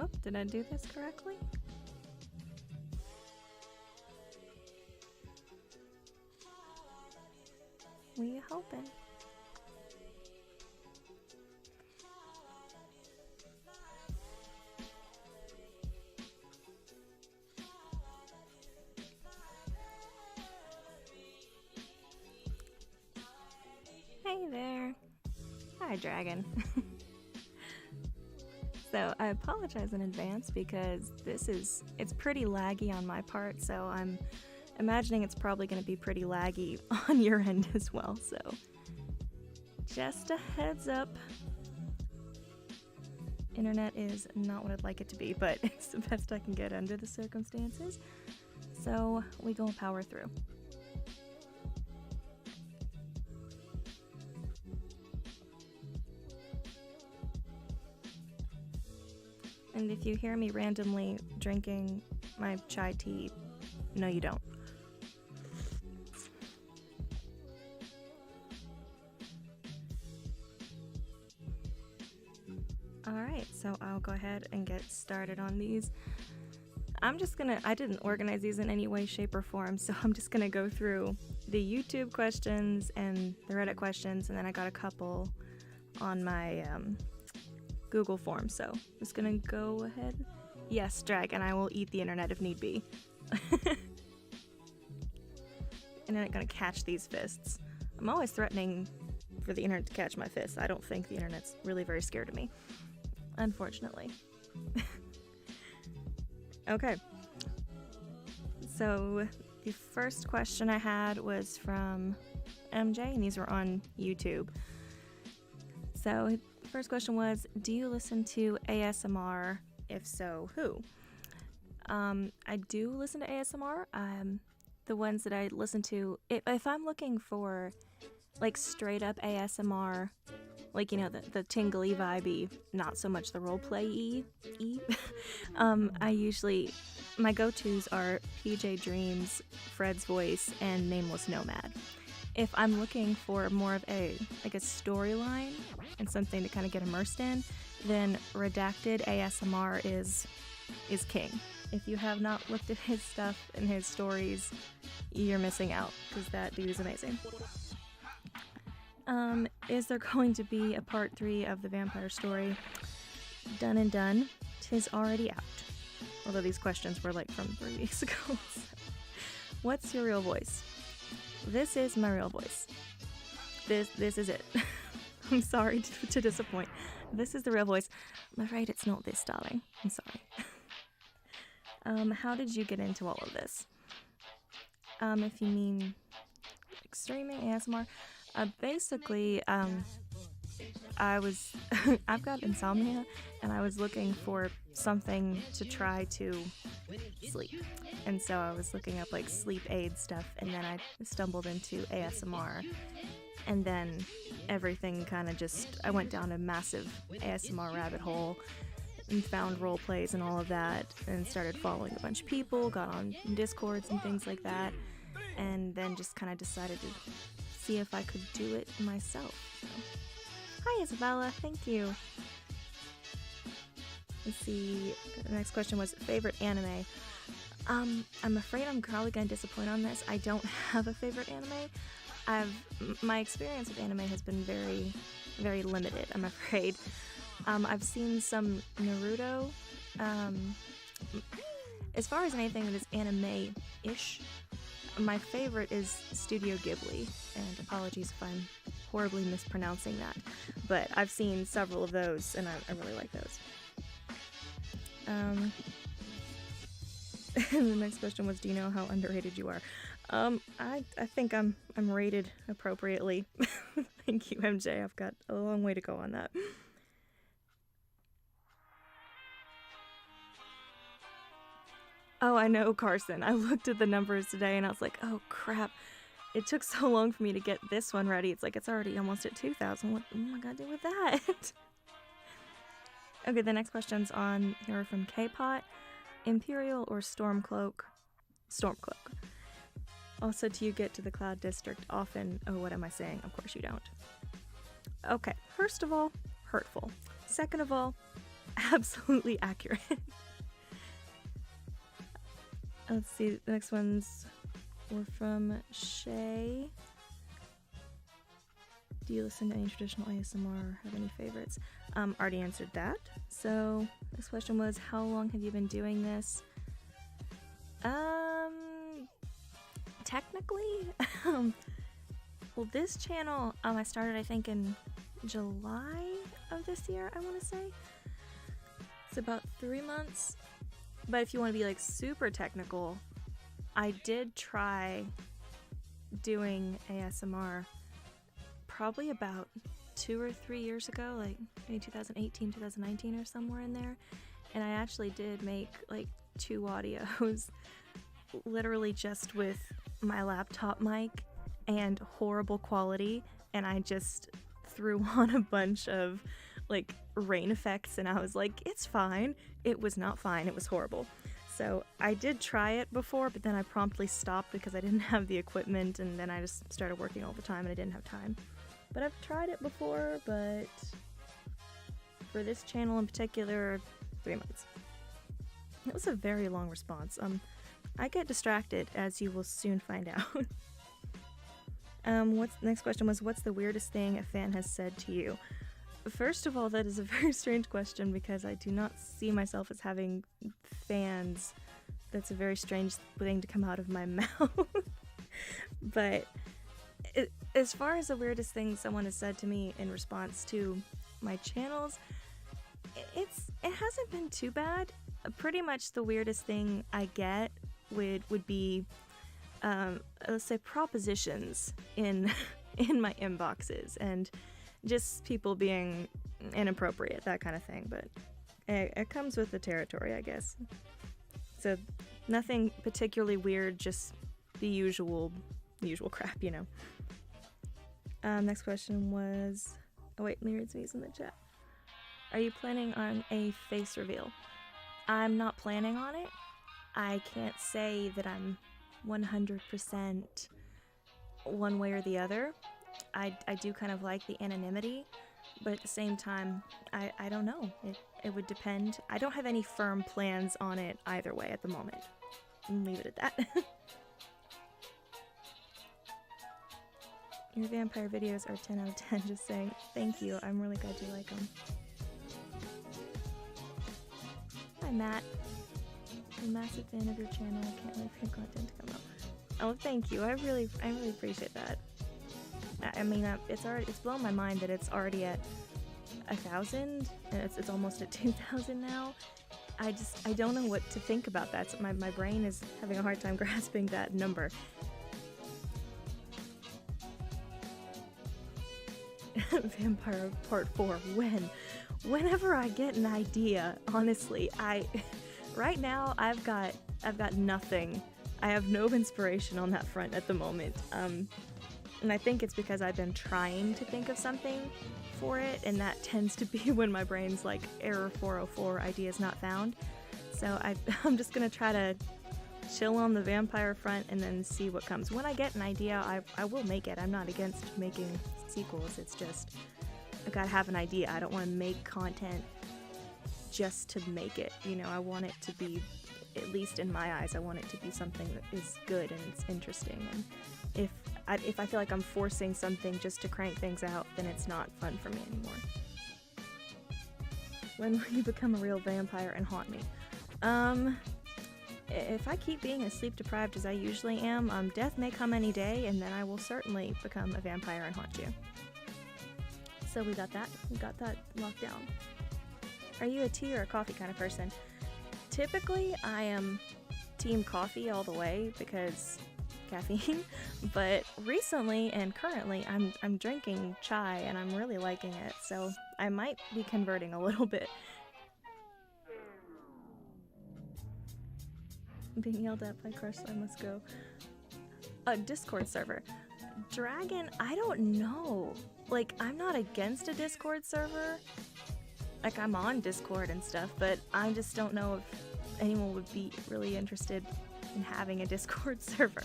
Oh, did I do this correctly? We hoping. Hey there. Hi, Dragon. So I apologize in advance because it's pretty laggy on my part, so I'm imagining it's probably going to be pretty laggy on your end as well, so just a heads up. Internet is not what I'd like it to be, but it's the best I can get under the circumstances, so we gonna power through. And if you hear me randomly drinking my chai tea, no you don't. Alright, so I'll go ahead and get started on these. I didn't organize these in any way, shape, or form, so I'm just gonna go through the YouTube questions and the Reddit questions, and then I got a couple on my Google form, so I'm just gonna go ahead. Yes, Dragon, I will eat the internet if need be. Internet gonna catch these fists. I'm always threatening for the internet to catch my fists. I don't think the internet's really very scared of me, unfortunately. Okay, so the first question I had was from MJ, and these were on YouTube. So the first question was, do you listen to ASMR? If so, who? I do listen to ASMR. The ones that I listen to, if I'm looking for like straight up ASMR, like, you know, the tingly vibey, not so much the roleplay-y. My go-tos are PJ Dreams, Fred's Voice, and Nameless Nomad. If I'm looking for more of a storyline and something to kind of get immersed in, then Redacted ASMR is king. If you have not looked at his stuff and his stories, you're missing out, because that dude is amazing. Is there going to be a part 3 of the vampire story? Done and done. 'Tis already out. Although these questions were like from 3 weeks ago. So. What's your real voice? This is my real voice. This is it. I'm sorry to disappoint. This is the real voice. I'm afraid it's not this, darling. I'm sorry. How did you get into all of this? If you mean like streaming, ASMR, basically, I've got insomnia, and I was looking for something to try to sleep. And so I was looking up like sleep aid stuff, and then I stumbled into ASMR. And then everything kind of I went down a massive ASMR rabbit hole and found role plays and all of that, and started following a bunch of people, got on Discords and things like that, and then just kind of decided to see if I could do it myself. So. Hi Isabella, thank you. Let's see, the next question was favorite anime. I'm afraid I'm probably gonna disappoint on this. I don't have a favorite anime. My experience with anime has been very, very limited, I'm afraid. I've seen some Naruto. As far as anything that is anime-ish, my favorite is Studio Ghibli, and apologies if I'm horribly mispronouncing that, but I've seen several of those, and I really like those. The next question was, do you know how underrated you are? I think I'm rated appropriately. Thank you, MJ. I've got a long way to go on that. Oh, I know, Carson. I looked at the numbers today and I was like, oh crap. It took so long for me to get this one ready. It's like it's already almost at 2,000. What am I gonna do with that? Okay, the next question's on here from K-Pot. Imperial or Stormcloak? Stormcloak. Also, do you get to the Cloud District often? Oh, what am I saying? Of course you don't. Okay, first of all, hurtful. Second of all, absolutely accurate. Let's see, the next ones were from Shay. Do you listen to any traditional ASMR or have any favorites? Already answered that. So, this question was, how long have you been doing this? Technically, well, this channel, I started, I think, in July of this year, I want to say. It's about 3 months. But if you want to be, like, super technical, I did try doing ASMR probably about 2 or 3 years ago, like maybe 2018, 2019 or somewhere in there. And I actually did make, like, 2 audios, literally just with my laptop mic and horrible quality, and I just threw on a bunch of, like, rain effects, and I was like, it's fine. It was not fine, it was horrible. So I did try it before, but then I promptly stopped because I didn't have the equipment, and then I just started working all the time and I didn't have time. But I've tried it before, but for this channel in particular, 3 months. It was a very long response. I get distracted, as you will soon find out. The next question was, what's the weirdest thing a fan has said to you? First of all, that is a very strange question because I do not see myself as having fans. That's a very strange thing to come out of my mouth. But as far as the weirdest thing someone has said to me in response to my channels, it hasn't been too bad. Pretty much the weirdest thing I get would be, let's say, propositions in my inboxes, and just people being inappropriate, that kind of thing. But it comes with the territory, I guess. So nothing particularly weird, just the usual crap, you know. Next question was, oh wait, let me read these in the chat. Are you planning on a face reveal? I'm not planning on it. I can't say that I'm 100% one way or the other. I do kind of like the anonymity, but at the same time, I don't know. It would depend. I don't have any firm plans on it either way at the moment. Leave it at that. Your vampire videos are 10 out of 10, just saying. Thank you. I'm really glad you like them. Hi, Matt. I'm a massive fan of your channel. I can't wait for your content to come out. Oh, thank you. I really appreciate that. I mean, it's blown my mind that it's already at 1,000, and it's almost at 2,000 now. I don't know what to think about that. So my brain is having a hard time grasping that number. Vampire Part 4, whenever I get an idea, honestly. Right now I've got nothing. I have no inspiration on that front at the moment. And I think it's because I've been trying to think of something for it, and that tends to be when my brain's like, error 404, ideas not found. So I'm just gonna try to chill on the vampire front and then see what comes. When I get an idea, I will make it. I'm not against making sequels. It's just, I gotta have an idea. I don't want to make content just to make it. You know, I want it to be, at least in my eyes, I want it to be something that is good and it's interesting. And if I feel like I'm forcing something just to crank things out, then it's not fun for me anymore. When will you become a real vampire and haunt me? If I keep being as sleep deprived as I usually am, death may come any day, and then I will certainly become a vampire and haunt you. So we got that locked down. Are you a tea or a coffee kind of person? Typically, I am team coffee all the way because caffeine, but recently and currently I'm drinking chai and I'm really liking it, so I might be converting a little bit. Being yelled at by Crush, so I must go. A Discord server. Dragon, I don't know. Like, I'm not against a Discord server. Like, I'm on Discord and stuff, but I just don't know if anyone would be really interested in having a Discord server.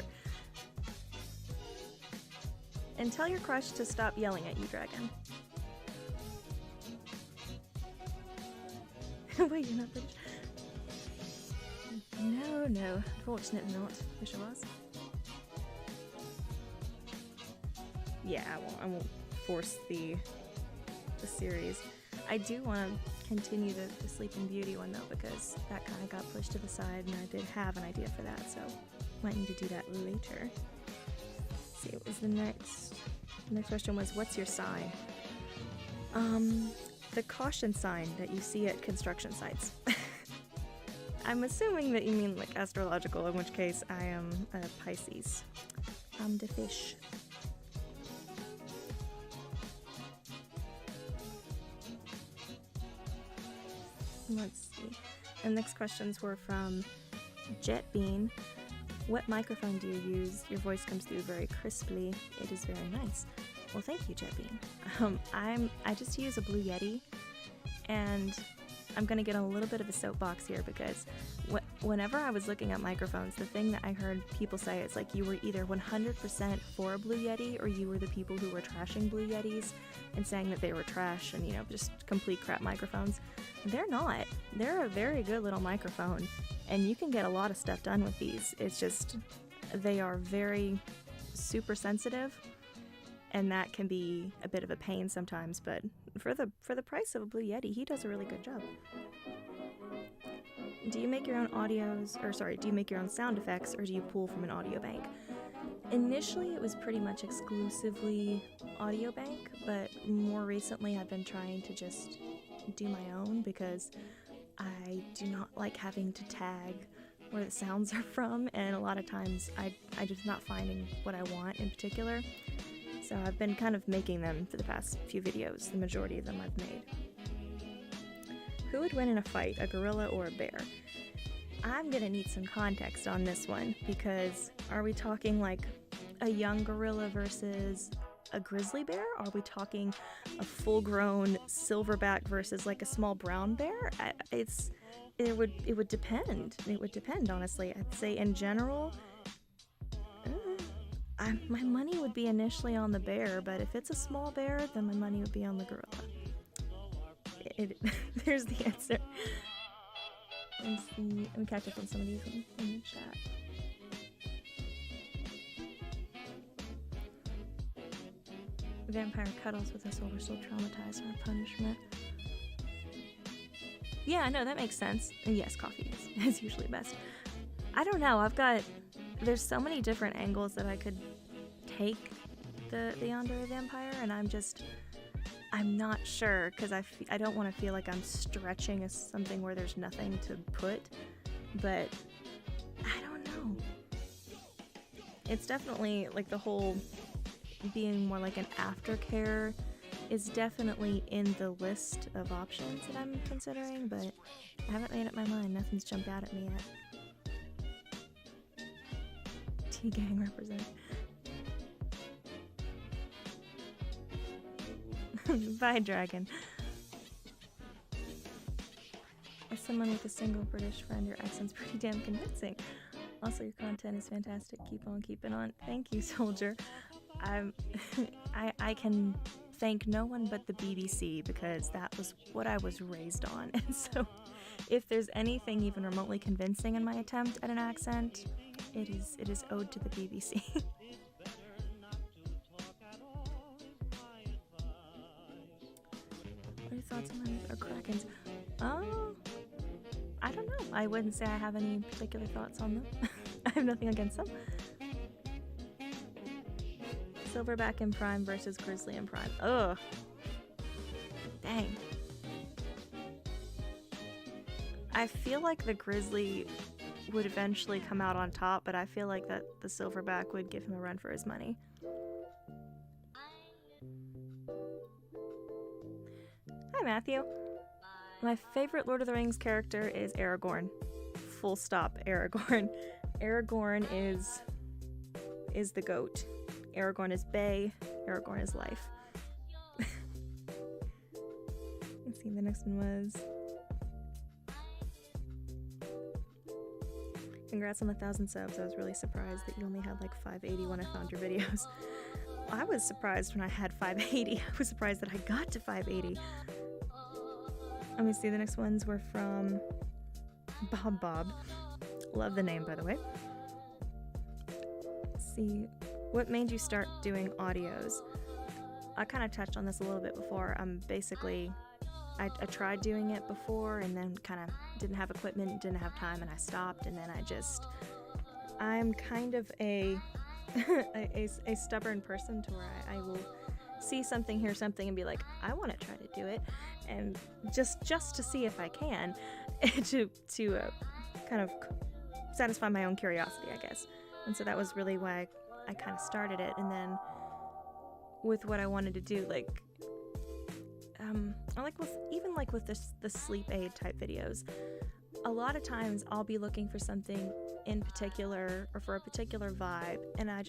And tell your crush to stop yelling at you, Dragon. Wait, you're not British? No, no. Unfortunately not. Wish I was. Yeah, I won't force the series. I do want to continue the Sleeping Beauty one though, because that kind of got pushed to the side, and I did have an idea for that, so might need to do that later. Let's see, what was the next? The next question was, what's your sign? The caution sign that you see at construction sites. I'm assuming that you mean like astrological, in which case I am a Pisces. I'm the fish. Let's see. The next questions were from Jetbean. What microphone do you use? Your voice comes through very crisply. It is very nice. Well, thank you, Jetbean. I just use a Blue Yeti, and I'm gonna get on a little bit of a soapbox here because whenever I was looking at microphones, the thing that I heard people say is like you were either 100% for a Blue Yeti or you were the people who were trashing Blue Yetis and saying that they were trash and, you know, just complete crap microphones. They're not. They're a very good little microphone, and you can get a lot of stuff done with these. It's just they are very super sensitive, and that can be a bit of a pain sometimes, but for the price of a Blue Yeti, he does a really good job. Do you make your own do you make your own sound effects, or do you pull from an audio bank? Initially, it was pretty much exclusively audio bank, but more recently I've been trying to just do my own because I do not like having to tag where the sounds are from, and a lot of times I'm just not finding what I want in particular. So I've been kind of making them for the past few videos. The majority of them I've made. Who would win in a fight, a gorilla or a bear? I'm gonna need some context on this one, because are we talking like a young gorilla versus a grizzly bear? Are we talking a full-grown silverback versus like a small brown bear? It would depend. It would depend, honestly. I'd say in general, my money would be initially on the bear, but if it's a small bear, then my money would be on the gorilla. There's the answer. Let me catch up on some of these in the chat. Vampire cuddles with us while we're still traumatized from a punishment. Yeah, no, that makes sense. And yes, coffee is usually best. I don't know, there's so many different angles that I could take the Yandere vampire, and I'm not sure, because I don't want to feel like I'm stretching something where there's nothing to put, but I don't know. It's definitely, like, the whole being more like an aftercare is definitely in the list of options that I'm considering, but I haven't made up my mind. Nothing's jumped out at me yet. T-Gang represent. Bye, Dragon. As someone with a single British friend, your accent's pretty damn convincing. Also, your content is fantastic. Keep on keeping on. Thank you, Soldier. I can thank no one but the BBC, because that was what I was raised on. And so if there's anything even remotely convincing in my attempt at an accent, it is owed to the BBC. What are your thoughts on our Krakens? I don't know. I wouldn't say I have any particular thoughts on them. I have nothing against them. Silverback in prime versus grizzly in prime. Ugh. Dang. I feel like the grizzly would eventually come out on top, but I feel like that the silverback would give him a run for his money. Hi, Matthew. My favorite Lord of the Rings character is Aragorn. Full stop, Aragorn. Aragorn is the GOAT. Aragorn is Bay. Aragorn is life. Let's see, the next one was... Congrats on 1,000 subs. I was really surprised that you only had like 580 when I found your videos. I was surprised when I had 580. I was surprised that I got to 580. Let me see, the next ones were from Bob. Love the name, by the way. Let's see, what made you start doing audios? I kind of touched on this a little bit before. Basically, I tried doing it before and then kind of didn't have equipment, didn't have time, and I stopped. And then I'm kind of a stubborn person to where I will see something, hear something, and be like, I want to try to do it, and just to see if I can, to kind of satisfy my own curiosity, I guess. And so that was really why I kind of started it. And then with what I wanted to do, like, I like with the sleep aid type videos, a lot of times I'll be looking for something in particular or for a particular vibe, and I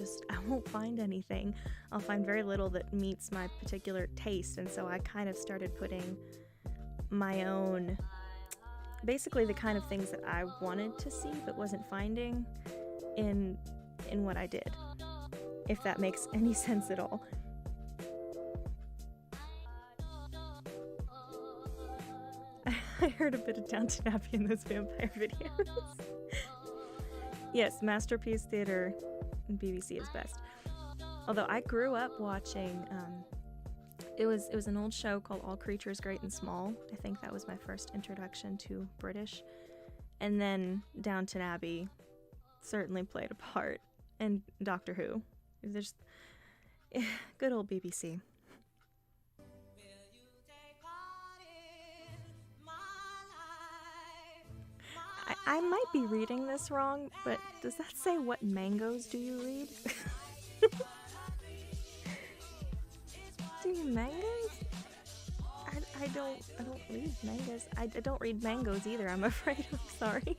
won't find anything. I'll find very little that meets my particular taste, and so I kind of started putting my own, basically the kind of things that I wanted to see but wasn't finding in what I did, if that makes any sense at all. I heard a bit of Downton Abbey in those vampire videos. Yes, Masterpiece Theater and BBC is best. Although I grew up watching, it was an old show called All Creatures Great and Small. I think that was my first introduction to British. And then Downton Abbey certainly played a part. And Doctor Who. There's good old BBC. I might be reading this wrong, but does that say what mangoes do you read? Do you mangoes? I don't read mangoes. I don't read mangoes either, I'm afraid. I'm sorry.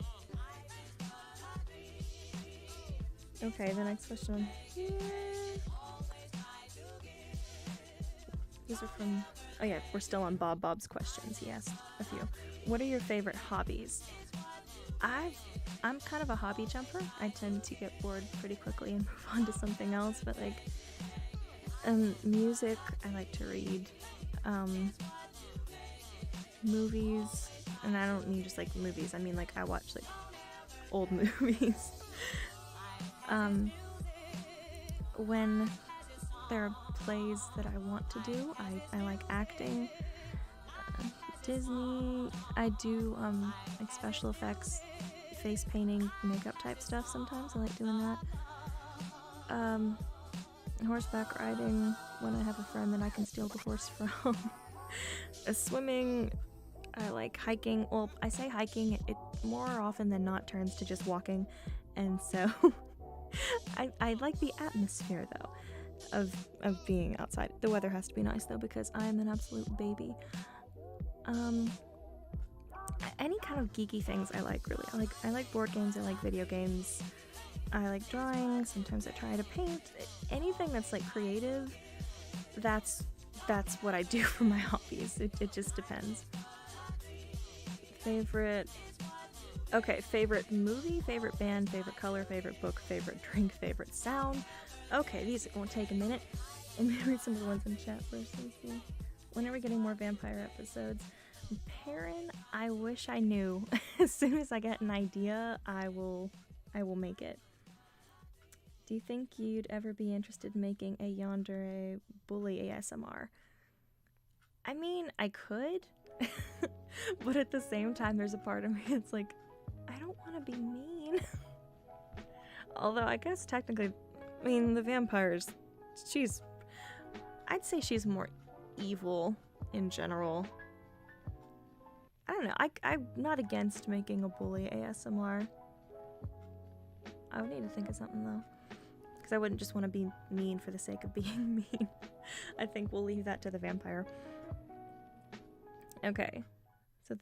Okay, the next question. These are from, oh yeah, we're still on Bob's questions. He asked a few. What are your favorite hobbies? I'm kind of a hobby jumper. I tend to get bored pretty quickly and move on to something else, but like music, I like to read. Movies, and I don't mean just like movies, I mean like I watch like old movies. When there are plays that I want to do, I like acting. Disney, I do like special effects, face painting, makeup type stuff sometimes. I like doing that. Horseback riding, when I have a friend that I can steal the horse from. Swimming, I like hiking. Well, I say hiking, it more often than not turns to just walking, and so I like the atmosphere though of being outside. The weather has to be nice though, because I am an absolute baby. Any kind of geeky things I like, really. I like board games, I like video games, I like drawing, sometimes I try to paint. Anything that's like creative, that's what I do for my hobbies. It just depends. Favorite movie, favorite band, favorite color, favorite book, favorite drink, favorite sound. Okay, these are going to take a minute. Let me read some of the ones in chat first. Let me see. When are we getting more vampire episodes? Perrin, I wish I knew. As soon as I get an idea, I will make it. Do you think you'd ever be interested in making a Yandere bully ASMR? I mean, I could, but at the same time, there's a part of me that's like, I don't want to be mean. Although I guess technically, I mean, the vampires, I'd say she's more evil in general. I don't know, I'm not against making a bully ASMR. I would need to think of something though, because I wouldn't just want to be mean for the sake of being mean. I think we'll leave that to the vampire. Okay, so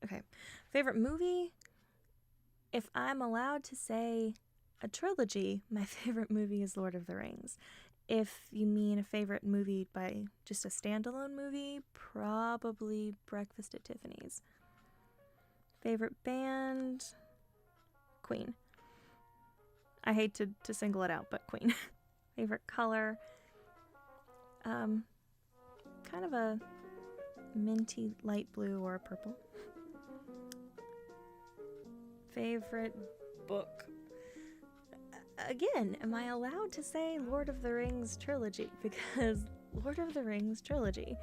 okay. Favorite movie? If I'm allowed to say a trilogy, my favorite movie is Lord of the Rings. If you mean a favorite movie by just a standalone movie, probably Breakfast at Tiffany's. Favorite band? Queen. I hate to single it out, but Queen. Favorite color? Kind of a minty light blue or purple. Favorite book? Again, am I allowed to say Lord of the Rings trilogy? Because Lord of the Rings trilogy.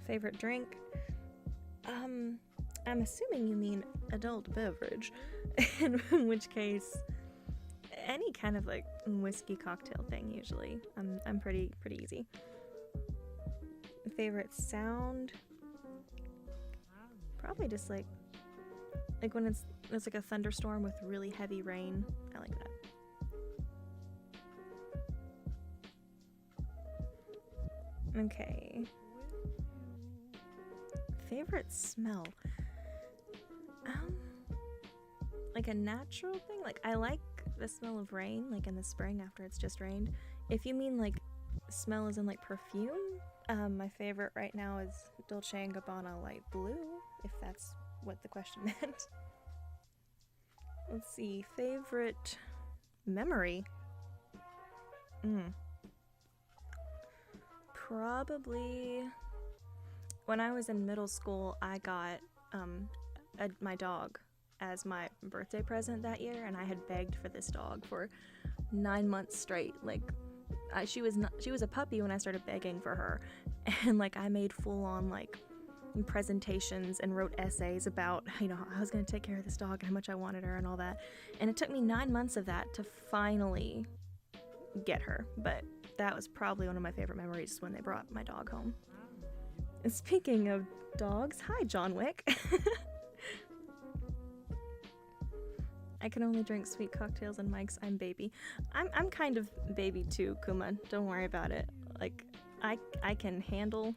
Favorite drink? I'm assuming you mean adult beverage, in which case, any kind of like whiskey cocktail thing usually. I'm pretty easy. Favorite sound? Probably just like when it's like a thunderstorm with really heavy rain. I like that. Okay. Favorite smell? Like a natural thing? Like I like the smell of rain, like in the spring after it's just rained. If you mean like smell as in like perfume, my favorite right now is Dolce & Gabbana Light Blue, if that's what the question meant. Let's see, favorite memory? Probably when I was in middle school, I got my dog as my birthday present that year, and I had begged for this dog for 9 months straight. Like, she was a puppy when I started begging for her, and like I made full-on like presentations and wrote essays about, you know, how I was gonna take care of this dog and how much I wanted her and all that. And it took me 9 months of that to finally get her. But that was probably one of my favorite memories when they brought my dog home. And speaking of dogs, hi John Wick. I can only drink sweet cocktails and Mike's. I'm baby. I'm kind of baby too, Kuma. Don't worry about it. Like, I can handle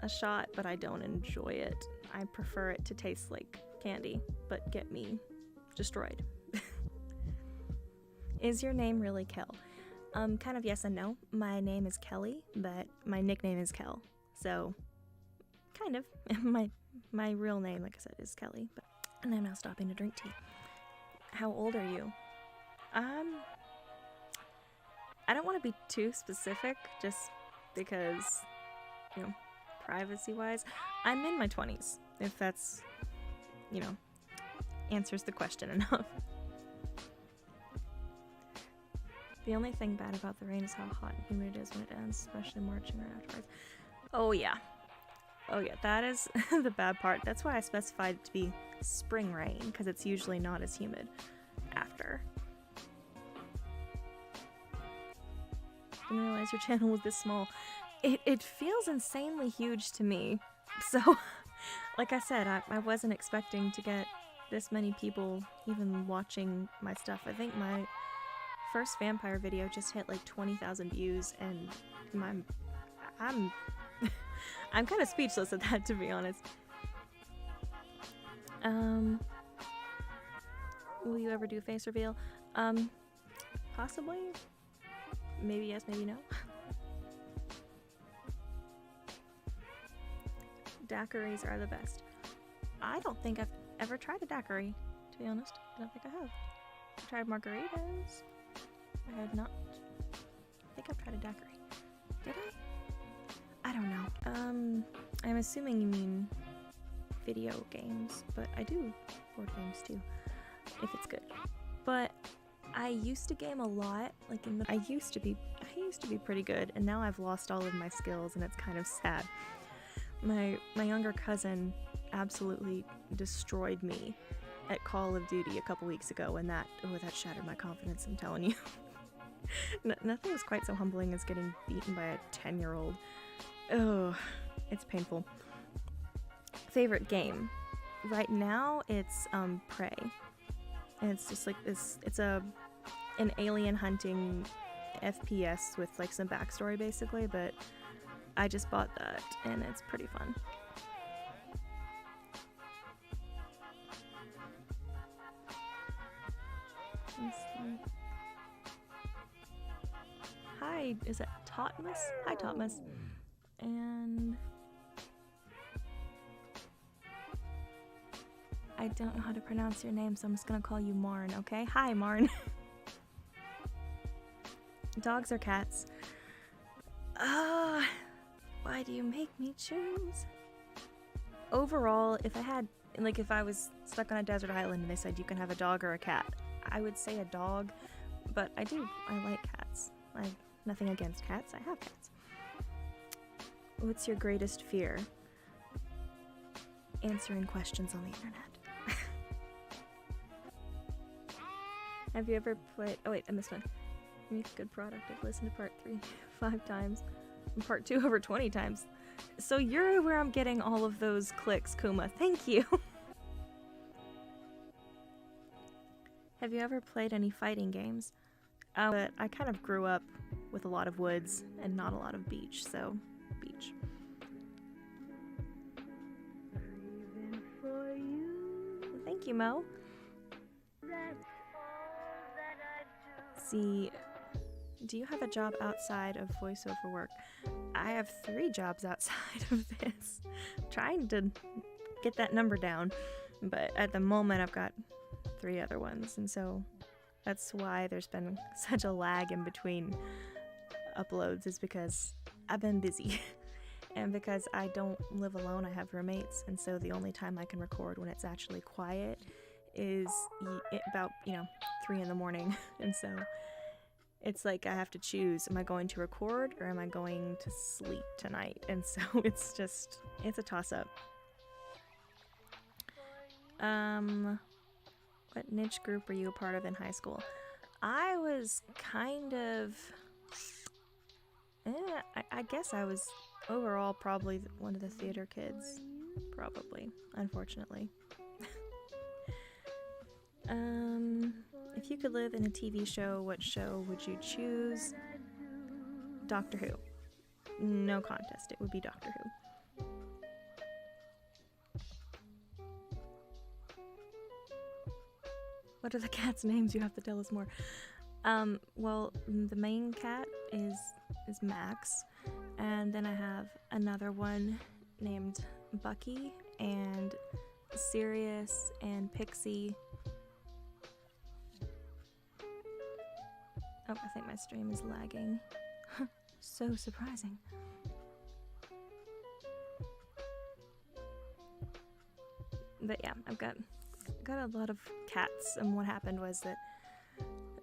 a shot, but I don't enjoy it. I prefer it to taste like candy, but get me destroyed. Is your name really Kel? Kind of yes and no. My name is Kelly, but my nickname is Kel. So, kind of. My real name, like I said, is Kelly. But, and I'm now stopping to drink tea. How old are you? I don't want to be too specific, just because, you know, privacy-wise. I'm in my 20s, if that's, you know, answers the question enough. The only thing bad about the rain is how hot and humid it is when it ends, especially marching right afterwards. Oh yeah, that is the bad part. That's why I specified it to be spring rain, because it's usually not as humid after. Didn't realize your channel was this small. It feels insanely huge to me. So, like I said, I wasn't expecting to get this many people even watching my stuff. I think my first vampire video just hit like 20,000 views, and I'm I'm kind of speechless at that, to be honest. Will you ever do face reveal? Possibly. Maybe yes, maybe no. Daiquiris are the best. I don't think I've ever tried a daiquiri, to be honest. I don't think I have. I've tried margaritas. I have not. I think I've tried a daiquiri. Did I? I don't know. I'm assuming you mean video games, but I do board games too, if it's good. But I used to game a lot, like I used to be pretty good, and now I've lost all of my skills, and it's kind of sad. My younger cousin absolutely destroyed me at Call of Duty a couple weeks ago, and that shattered my confidence, I'm telling you. Nothing was quite so humbling as getting beaten by a 10-year-old. Oh, it's painful. Favorite game? Right now, it's Prey. And it's just like this, it's an alien hunting FPS with like some backstory basically, but I just bought that and it's pretty fun. Let's see. Hi, is that Totmus? Hi, Totmus. And I don't know how to pronounce your name, so I'm just gonna call you Marn, okay? Hi, Marn. Dogs or cats? do you make me choose? Overall, if I was stuck on a desert island and they said you can have a dog or a cat, I would say a dog, but I like cats. Nothing against cats, I have cats. What's your greatest fear? Answering questions on the internet. Have you ever played... Oh wait, I missed one. Make a good product. I've listened to part 3 5 times. And part 2 over 20 times. So you're where I'm getting all of those clicks, Kuma. Thank you. Have you ever played any fighting games? But I kind of grew up with a lot of woods and not a lot of beach, so beach. Thank you, Mo. See, do you have a job outside of voiceover work? I have 3 jobs outside of this. Trying to get that number down, but at the moment I've got 3 other ones, and so that's why there's been such a lag in between uploads, is because I've been busy. And because I don't live alone, I have roommates, and so the only time I can record when it's actually quiet is about, 3 in the morning. And so it's like I have to choose, am I going to record or am I going to sleep tonight? And so it's a toss-up. What niche group were you a part of in high school? I was kind of... I guess I was overall probably one of the theater kids. Probably, unfortunately. If you could live in a TV show, what show would you choose? Doctor Who. No contest, it would be Doctor Who. What are the cats' names? You have to tell us more. Well, the main cat is Max, and then I have another one named Bucky, and Sirius, and Pixie. Oh, I think my stream is lagging. So surprising. But yeah, I've got a lot of cats, and what happened was that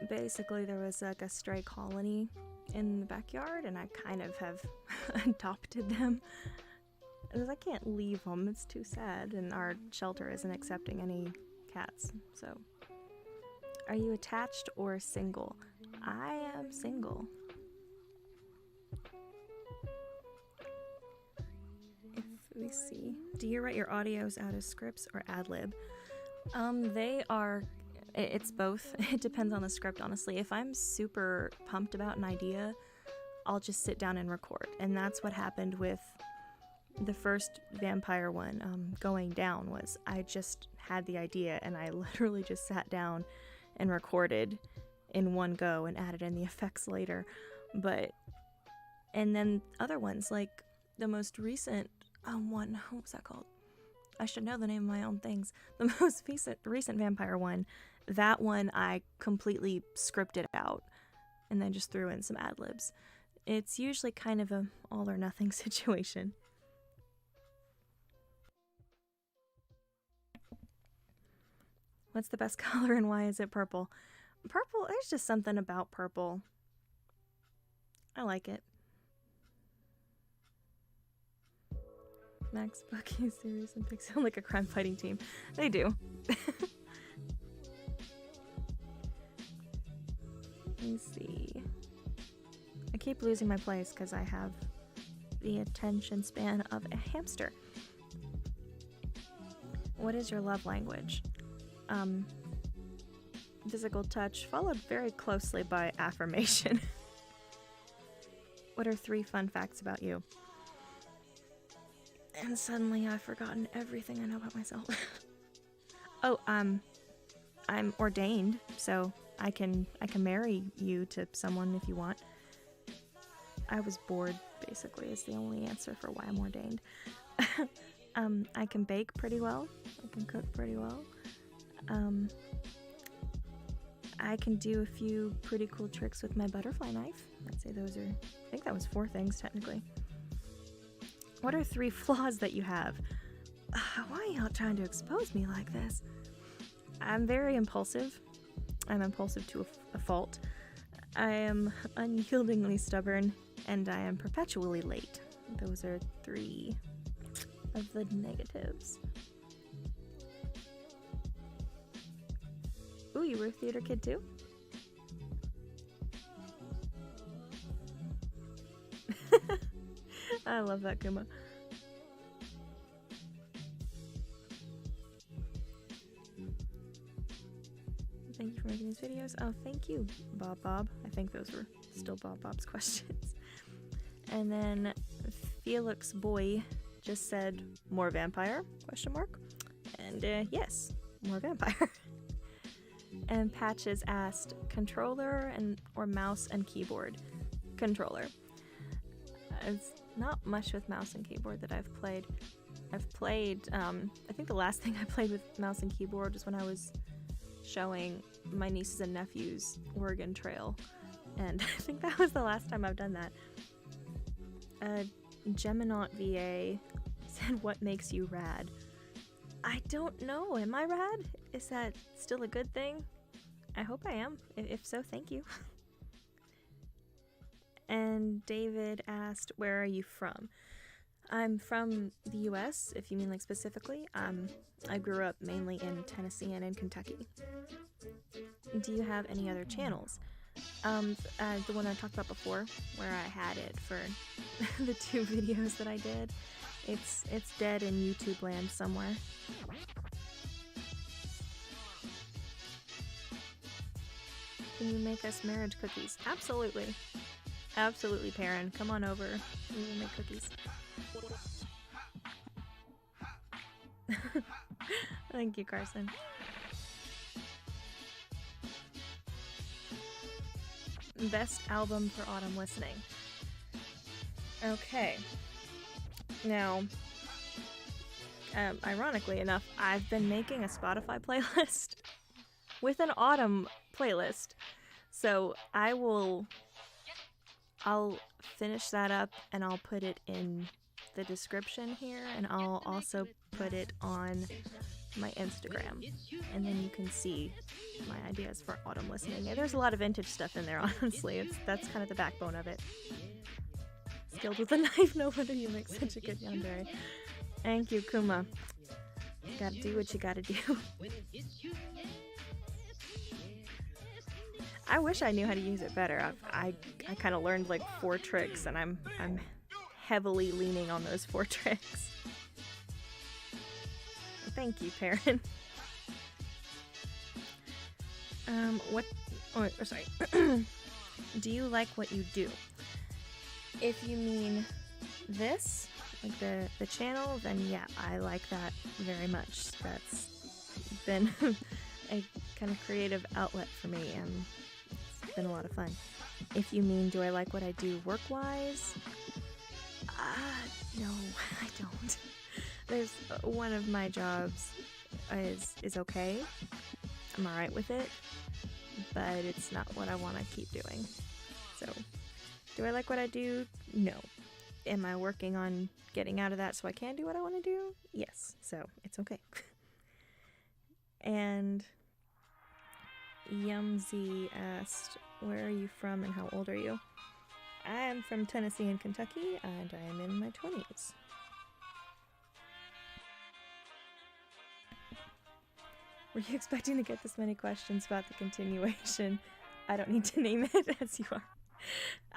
basically there was like a stray colony in the backyard, and I kind of have adopted them. Because I can't leave them, it's too sad, and our shelter isn't accepting any cats, so. Are you attached or single? I am single. If we see, do you write your audios out of scripts or ad-lib? It's both. It depends on the script, honestly. If I'm super pumped about an idea, I'll just sit down and record. And that's what happened with the first vampire one, Going Down, was I just had the idea and I literally just sat down and recorded in one go and added in the effects later. And then other ones, like the most recent one, what was that called? I should know the name of my own things. The most recent vampire one, that one I completely scripted out and then just threw in some ad-libs. It's usually kind of a all or nothing situation. What's the best color and why is it purple? Purple, there's just something about purple. I like it. Max, Bucky, Sirius, and Pixie sound like a crime fighting team. They do. Let me see. I keep losing my place because I have the attention span of a hamster. What is your love language? Physical touch, followed very closely by affirmation. What are 3 fun facts about you? And suddenly I've forgotten everything I know about myself. Oh, I'm ordained, so I can marry you to someone if you want. I was bored, basically, is the only answer for why I'm ordained. I can bake pretty well. I can cook pretty well. I can do a few pretty cool tricks with my butterfly knife. I'd say those are, I think that was 4 things technically. What are 3 flaws that you have? Why are y'all trying to expose me like this? I'm very impulsive. I'm impulsive to a fault. I am unyieldingly stubborn, and I am perpetually late. Those are 3 of the negatives. Ooh, you were a theater kid too? I love that, Kuma. Thank you for making these videos. Oh, thank you, Bob. I think those were still Bob's questions. And then Felix Boy just said, more vampire, question mark. And yes, more vampire. And Patches asked, controller or mouse and keyboard? Controller. It's not much with mouse and keyboard that I've played. I've played, I think the last thing I played with mouse and keyboard was when I was showing my nieces and nephews Oregon Trail, and I think that was the last time I've done that. Geminot VA said, what makes you rad? I don't know. Am I rad? Is that still a good thing? I hope I am. If so, thank you. And David asked, where are you from? I'm from the US, if you mean like specifically. I grew up mainly in Tennessee and in Kentucky. Do you have any other channels? The one I talked about before, where I had it for the 2 videos that I did. It's dead in YouTube land somewhere. Can you make us marriage cookies? Absolutely. Absolutely, Perrin. Come on over. We will make cookies. Thank you, Carson. Best album for autumn listening. Okay. Now, ironically enough, I've been making a Spotify playlist with an autumn playlist. So I'll finish that up and I'll put it in the description here, and I'll also put it on my Instagram, and then you can see my ideas for autumn listening. There's a lot of vintage stuff in there, honestly. That's kind of the backbone of it. Skilled with a knife, no wonder you make such a good yandere. Thank you, Kuma. You gotta do what you gotta do. I wish I knew how to use it better. I kind of learned like 4 tricks, and I'm heavily leaning on those 4 tricks. Thank you, Perrin. Sorry. Do you like what you do? If you mean this, like the channel, then yeah, I like that very much. That's been a kind of creative outlet for me, and it's been a lot of fun. If you mean, do I like what I do work-wise? No, I don't. There's one of my jobs is okay. I'm alright with it, but it's not what I want to keep doing. So, do I like what I do? No. Am I working on getting out of that so I can do what I want to do? Yes. So, it's okay. And Yumzy asked, where are you from and how old are you? I am from Tennessee and Kentucky, and I am in my 20s. Were you expecting to get this many questions about the continuation? I don't need to name it, as you are.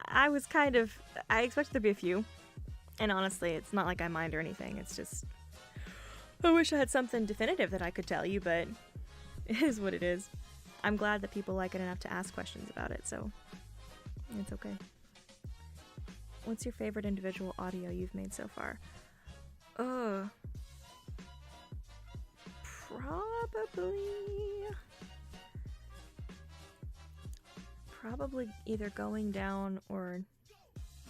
I expected there to be a few. And honestly, it's not like I mind or anything. It's just, I wish I had something definitive that I could tell you, but it is what it is. I'm glad that people like it enough to ask questions about it, so it's okay. What's your favorite individual audio you've made so far? Probably either Going Down or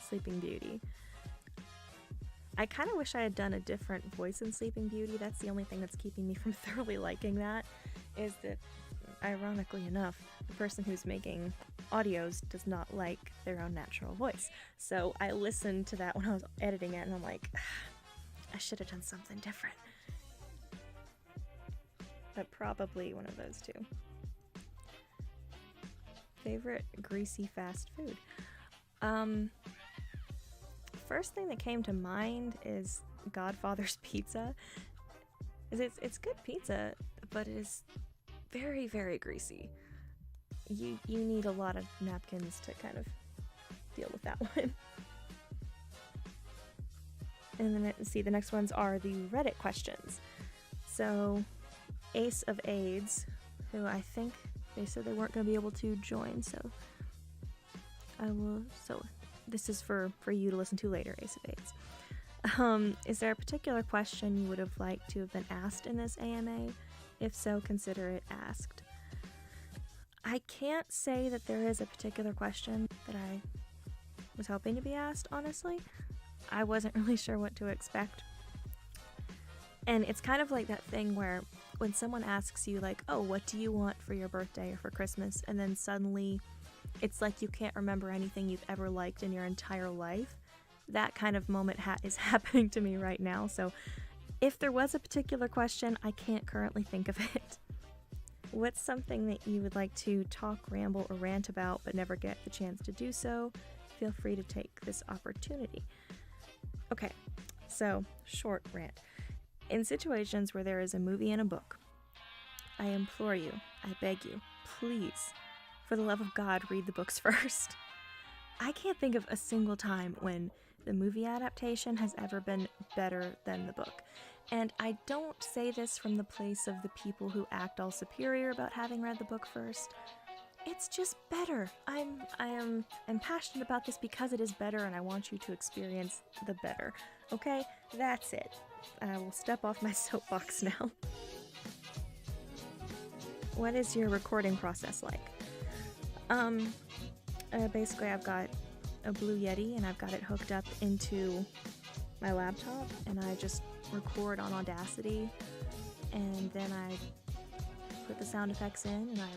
Sleeping Beauty. I kind of wish I had done a different voice in Sleeping Beauty. That's the only thing that's keeping me from thoroughly liking that, is that ironically enough, the person who's making audios does not like their own natural voice. So I listened to that when I was editing it, and I'm like, I should have done something different. But probably one of those two. Favorite greasy fast food? First thing that came to mind is Godfather's Pizza. It's good pizza, but it is very, very greasy. You need a lot of napkins to kind of deal with that one. And then see, the next ones are the Reddit questions. So Ace of AIDS, who I think they said they weren't going to be able to join, so I will. So this is for you to listen to later, Ace of AIDS. Is there a particular question you would have liked to have been asked in this AMA? If so, consider it asked. I can't say that there is a particular question that I was hoping to be asked, honestly. I wasn't really sure what to expect. And it's kind of like that thing where when someone asks you, like, oh, what do you want for your birthday or for Christmas? And then suddenly it's like you can't remember anything you've ever liked in your entire life. That kind of moment is happening to me right now. So if there was a particular question, I can't currently think of it. What's something that you would like to talk, ramble, or rant about but never get the chance to do so? Feel free to take this opportunity. Okay, so short rant. In situations where there is a movie and a book, I implore you, I beg you, please, for the love of God, read the books first. I can't think of a single time when the movie adaptation has ever been better than the book. And I don't say this from the place of the people who act all superior about having read the book first. It's just better. I'm passionate about this because it is better, and I want you to experience the better. Okay? That's it. I will step off my soapbox now. What is your recording process like? Basically I've got a Blue Yeti and I've got it hooked up into my laptop, and I just record on Audacity, and then I put the sound effects in and I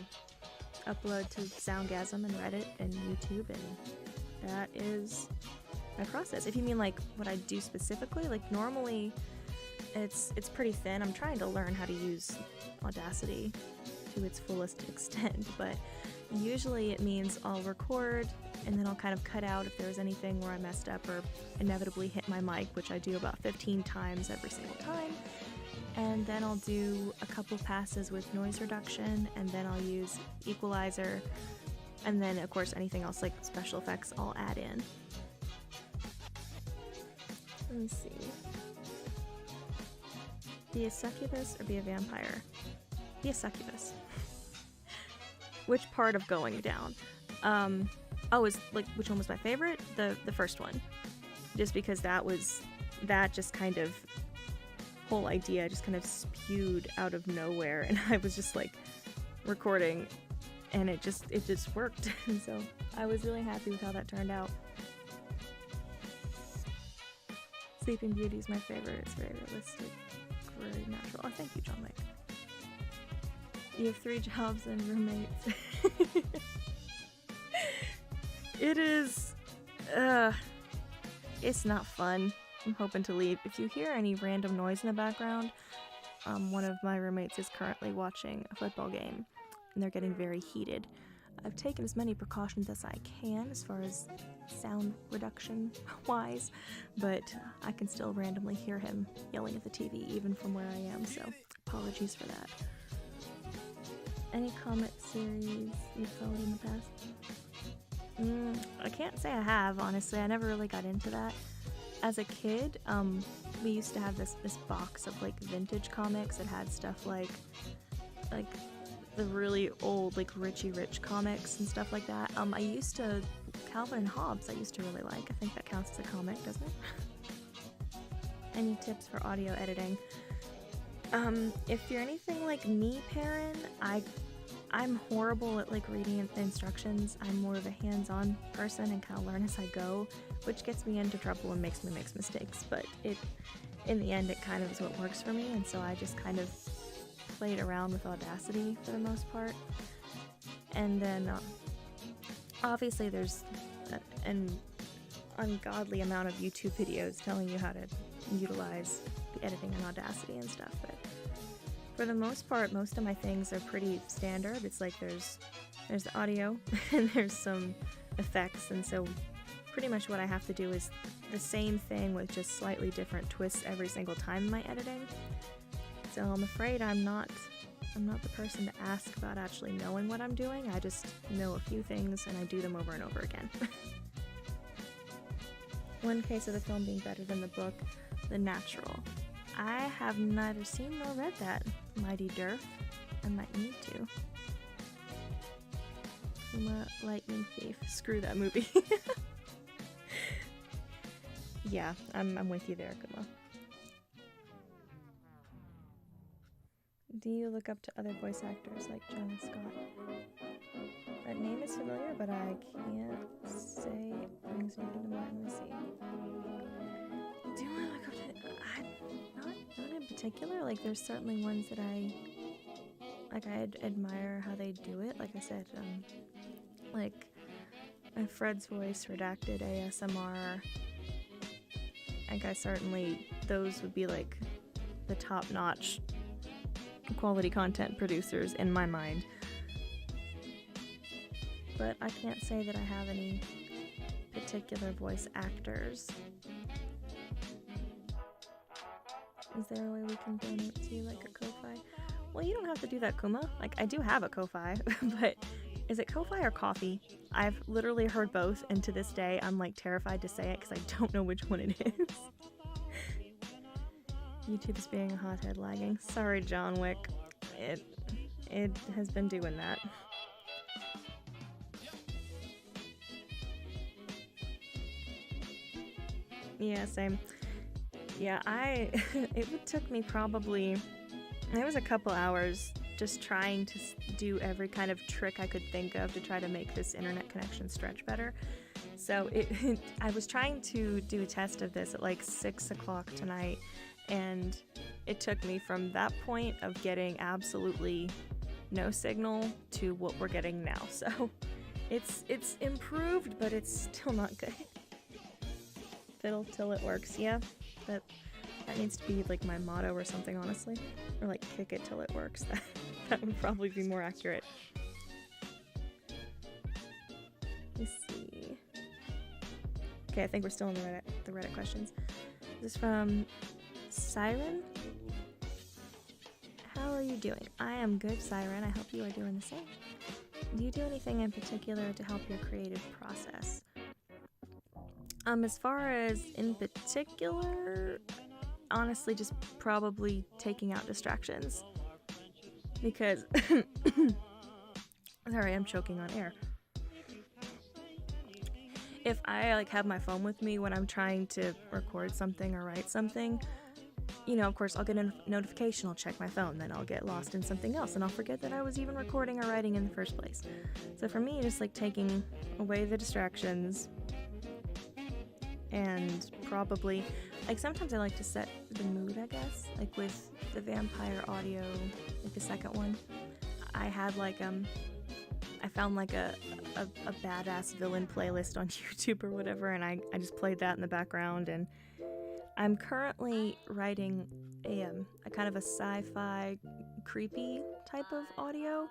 upload to Soundgasm and Reddit and YouTube, and that is my process. If you mean like what I do specifically, like normally it's pretty thin. I'm trying to learn how to use Audacity to its fullest extent, but usually it means I'll record and then I'll kind of cut out if there's anything where I messed up or inevitably hit my mic, which I do about 15 times every single time. And then I'll do a couple passes with noise reduction, and then I'll use equalizer, and then of course anything else like special effects I'll add in. Let me see. Be a succubus or be a vampire? Be a succubus. Which part of going down? Is like which one was my favorite? The first one. Just because that just kind of whole idea just kind of spewed out of nowhere, and I was just like recording and it just worked. And so I was really happy with how that turned out. Sleeping Beauty is my favorite. It's very realistic, very natural. Oh, thank you, John Wick. You have 3 jobs and roommates. It is, it's not fun. I'm hoping to leave. If you hear any random noise in the background, one of my roommates is currently watching a football game, and they're getting very heated. I've taken as many precautions as I can as far as sound reduction wise, but I can still randomly hear him yelling at the TV even from where I am, so apologies for that. Any comic series you've followed in the past? I can't say I have, honestly. I never really got into that. As a kid, we used to have this box of like vintage comics that had stuff like the really old like Richie Rich comics and stuff like that. I used to Calvin and Hobbes. I used to really like. I think that counts as a comic, doesn't it? Any tips for audio editing? If you're anything like me, Perrin, I'm horrible at like reading the instructions. I'm more of a hands-on person and kind of learn as I go, which gets me into trouble and makes me make mistakes. But in the end, it kind of is what works for me, and so I just kind of played around with Audacity for the most part. And then obviously there's an ungodly amount of YouTube videos telling you how to utilize the editing in Audacity and stuff, but for the most part, most of my things are pretty standard. It's like there's the audio and there's some effects, and so pretty much what I have to do is the same thing with just slightly different twists every single time in my editing. So I'm afraid I'm not the person to ask about actually knowing what I'm doing. I just know a few things and I do them over and over again. One case of the film being better than the book, The Natural. I have neither seen nor read that, Mighty Durf. I might need to. Kuma Lightning Thief. Screw that movie. Yeah, I'm with you there, Kuma. Do you look up to other voice actors like John Scott? That name is familiar, but I can't say it brings anything to mind. Let me see. Do I look up to... Not in particular. Like, there's certainly ones that I admire how they do it. Like I said, like Fred's Voice, Redacted, ASMR. Like, I certainly... Those would be, like, the top-notch quality content producers in my mind. But I can't say that I have any particular voice actors. Is there a way we can donate to you, like a Ko-Fi? Well, you don't have to do that, Kuma. Like, I do have a Ko-Fi, but is it Ko-Fi or Coffee? I've literally heard both, and to this day, I'm like terrified to say it because I don't know which one it is. YouTube is being a hothead lagging. Sorry, John Wick. It has been doing that. Yeah, same. Yeah, it took me probably, it was a couple hours just trying to do every kind of trick I could think of to try to make this internet connection stretch better. So I was trying to do a test of this at like 6 o'clock tonight, and it took me from that point of getting absolutely no signal to what we're getting now. So it's improved, but it's still not good. Fiddle till it works. Yeah, that needs to be like my motto or something, honestly. Or like kick it till it works. That would probably be more accurate. Let's see. Okay, I think we're still in the Reddit questions. This is from Siren. How are you doing? I am good, Siren. I hope you are doing the same. Do you do anything in particular to help your creative process? As far as in particular, honestly, just probably taking out distractions. Because, sorry, I'm choking on air. If I like have my phone with me when I'm trying to record something or write something, you know, of course, I'll get a notification, I'll check my phone, then I'll get lost in something else, and I'll forget that I was even recording or writing in the first place. So for me, just like taking away the distractions, and probably, like, sometimes I like to set the mood, I guess, like with the vampire audio, like the second one. I had like, I found like a badass villain playlist on YouTube or whatever, and I just played that in the background, and I'm currently writing a kind of a sci-fi creepy type of audio,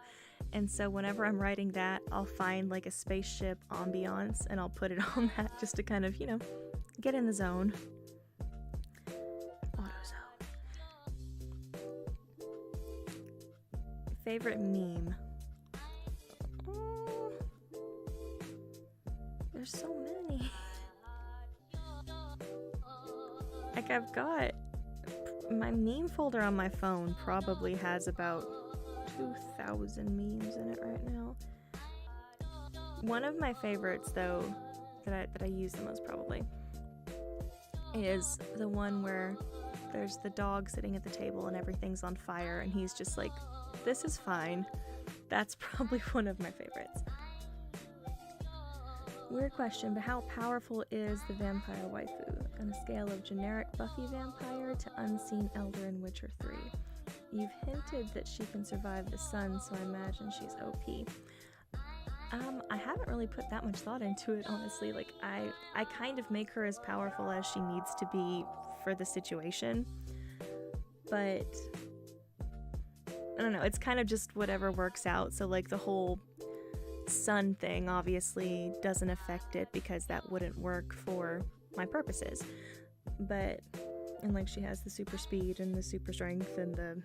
and so whenever I'm writing that, I'll find like a spaceship ambiance and I'll put it on that just to kind of, you know, get in the zone. AutoZone. Favorite meme? There's so many. Like, I've got my meme folder on my phone probably has about 2,000 memes in it right now. One of my favorites, though, that I use the most probably is the one where there's the dog sitting at the table and everything's on fire and he's just like, this is fine. That's probably one of my favorites. Weird question, but how powerful is the vampire waifu on a scale of generic Buffy vampire to unseen elder in Witcher 3? You've hinted that she can survive the sun, so I imagine she's OP. I haven't really put that much thought into it, honestly. Like, I kind of make her as powerful as she needs to be for the situation. But I don't know, it's kind of just whatever works out. So like the whole sun thing obviously doesn't affect it because that wouldn't work for my purposes. But, and like she has the super speed and the super strength and the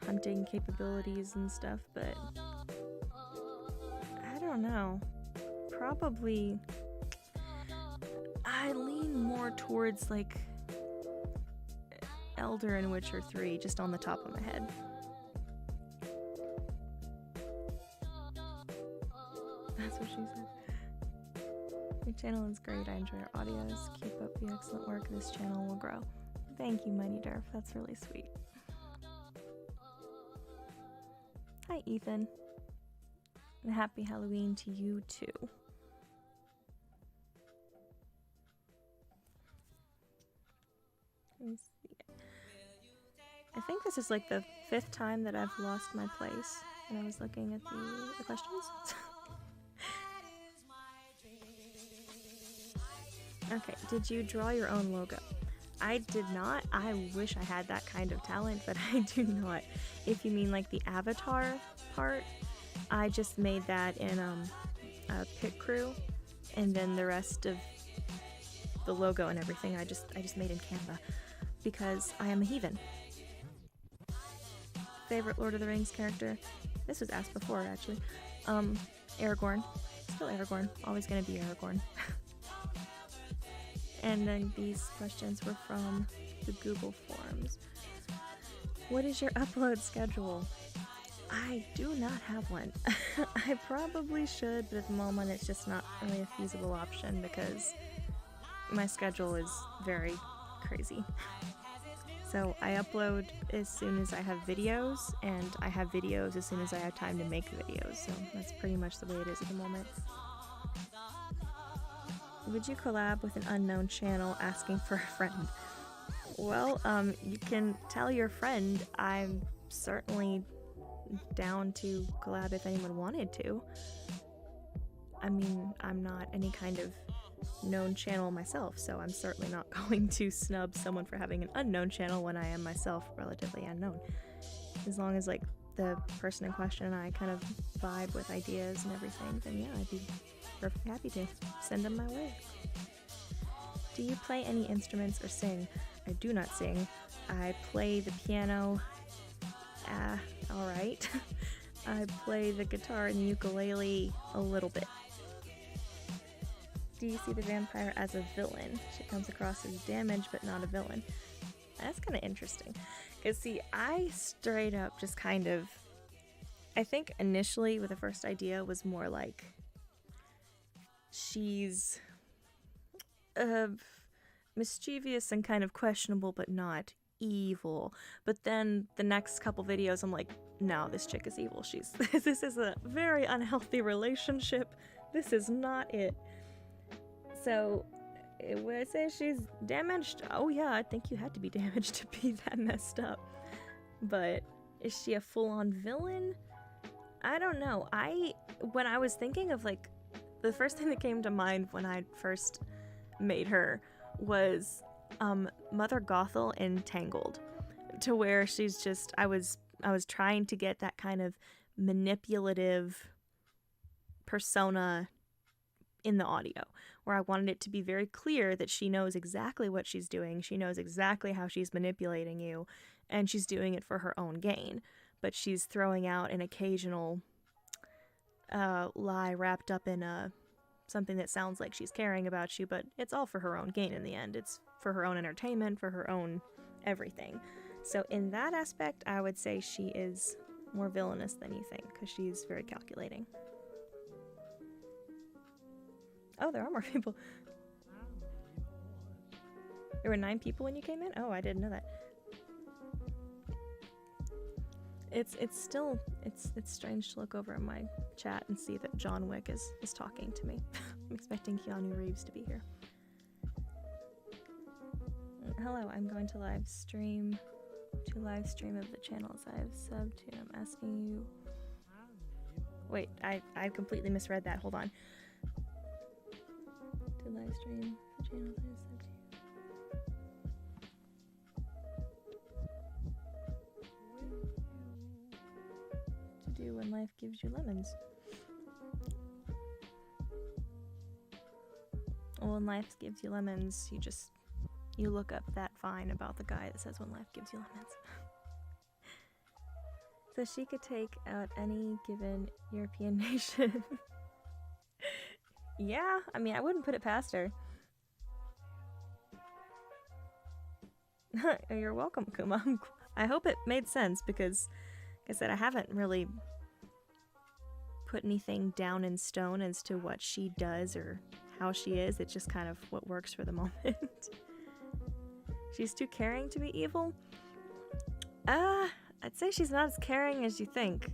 hunting capabilities and stuff, but I don't know. Probably I lean more towards like Elder in Witcher 3, just on the top of my head. That's what she said. Your channel is great. I enjoy your audios. Keep up the excellent work. This channel will grow. Thank you, Mighty Durf. That's really sweet. Hi, Ethan. And happy Halloween to you, too. Let me see. I think this is like the 5th time that I've lost my place, and I was looking at the questions. Okay, did you draw your own logo? I did not. I wish I had that kind of talent, but I do not. If you mean like the avatar part, I just made that in a Pit Crew, and then the rest of the logo and everything I just made in Canva because I am a heathen. Favorite Lord of the Rings character? This was asked before, actually. Aragorn. Still Aragorn. Always gonna be Aragorn. And then these questions were from the Google Forms. What is your upload schedule? I do not have one. I probably should, but at the moment it's just not really a feasible option because my schedule is very crazy. So I upload as soon as I have videos, and I have videos as soon as I have time to make videos. So that's pretty much the way it is at the moment. Would you collab with an unknown channel asking for a friend? Well, you can tell your friend I'm certainly down to collab if anyone wanted to. I mean, I'm not any kind of known channel myself, so I'm certainly not going to snub someone for having an unknown channel when I am myself relatively unknown. As long as like the person in question and I kind of vibe with ideas and everything, then yeah, I'd be perfectly happy to send them my way. Do you play any instruments or sing? I do not sing. I play the piano, alright. I play the guitar and the ukulele a little bit. Do you see the vampire as a villain? She comes across as damage but not a villain. That's kind of interesting. Because see, I straight up just kind of, I think initially with the first idea was more like she's mischievous and kind of questionable but not evil. But then the next couple videos I'm like, no, this chick is evil. This is a very unhealthy relationship. This is not it. So would I say she's damaged? Oh yeah, I think you had to be damaged to be that messed up. But is she a full-on villain? I don't know. When I was thinking of like, the first thing that came to mind when I first made her was Mother Gothel in Tangled, to where she's just, I was trying to get that kind of manipulative persona in the audio, where I wanted it to be very clear that she knows exactly what she's doing, she knows exactly how she's manipulating you, and she's doing it for her own gain, but she's throwing out an occasional lie wrapped up in something that sounds like she's caring about you, but it's all for her own gain in the end. It's for her own entertainment, for her own everything. So in that aspect, I would say she is more villainous than you think, because she's very calculating. Oh, there are more people. There were 9 people when you came in? Oh, I didn't know that. It's strange to look over in my chat and see that John Wick is talking to me. I'm expecting Keanu Reeves to be here. Hello, I'm going to live stream to live stream of the channels I've subbed to. I'm asking you. Wait, I completely misread that. Hold on. To live stream the channels I've subbed to. To do when life gives you lemons. Well, when life gives you lemons, you look up that vine about the guy that says when life gives you lemons. So she could take out any given European nation. Yeah, I mean, I wouldn't put it past her. You're welcome, Kuma. I hope it made sense because, like I said, I haven't really put anything down in stone as to what she does or how she is. It's just kind of what works for the moment. She's too caring to be evil? I'd say she's not as caring as you think.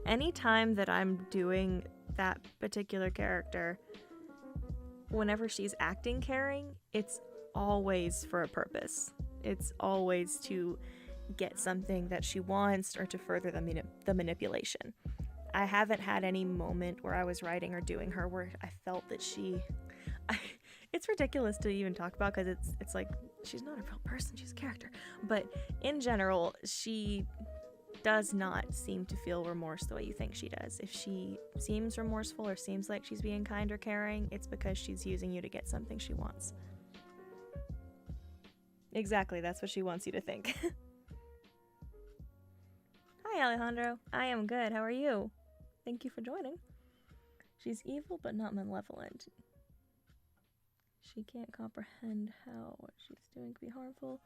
Anytime that I'm doing that particular character, whenever she's acting caring, it's always for a purpose. It's always to get something that she wants or to further the manipulation. I haven't had any moment where I was writing or doing her where I felt that it's ridiculous to even talk about because it's like she's not a real person, she's a character. But in general, she does not seem to feel remorse the way you think she does. If she seems remorseful or seems like she's being kind or caring, it's because she's using you to get something she wants. Exactly, that's what she wants you to think. Hi, Alejandro. I am good. How are you? Thank you for joining. She's evil but not malevolent. She can't comprehend how what she's doing could be harmful.